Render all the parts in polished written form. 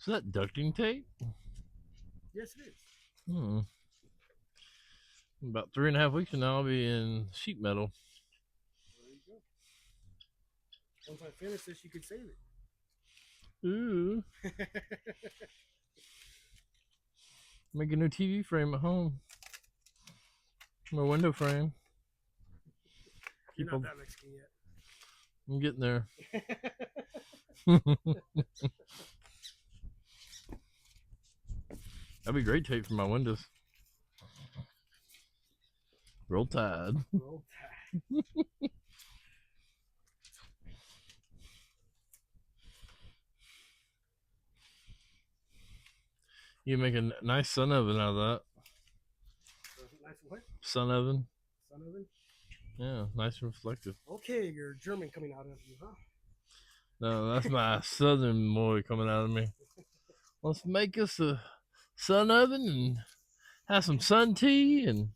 that ducting tape? Yes, it is. Hmm. About 3.5 weeks from now, I'll be in sheet metal. There you go. Once I finish this, you can save it. Ooh. Make a new TV frame at home. My window frame. You're not that Mexican yet. I'm getting there. That'd be great tape for my windows. Roll Tide. Roll Tide. You make a nice sun oven out of that. Nice what? Sun oven. Sun oven? Yeah, nice and reflective. Okay, you're German coming out of you, huh? No, that's my southern boy coming out of me. Let's make us a sun oven and have some sun tea and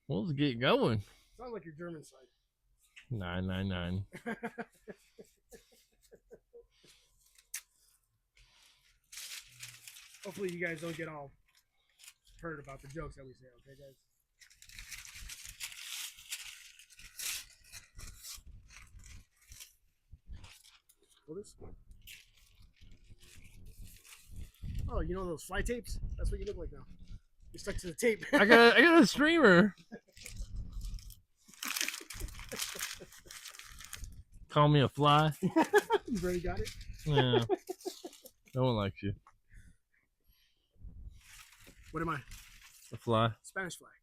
we'll just get going. Sounds like your German side. 999. Hopefully you guys don't get all hurt about the jokes that we say, okay guys? This? Oh, you know those fly tapes? That's what you look like now. You're stuck to the tape. I got a streamer. Call me a fly. You've already got it? Yeah. No one likes you. What am I? A fly. Spanish fly.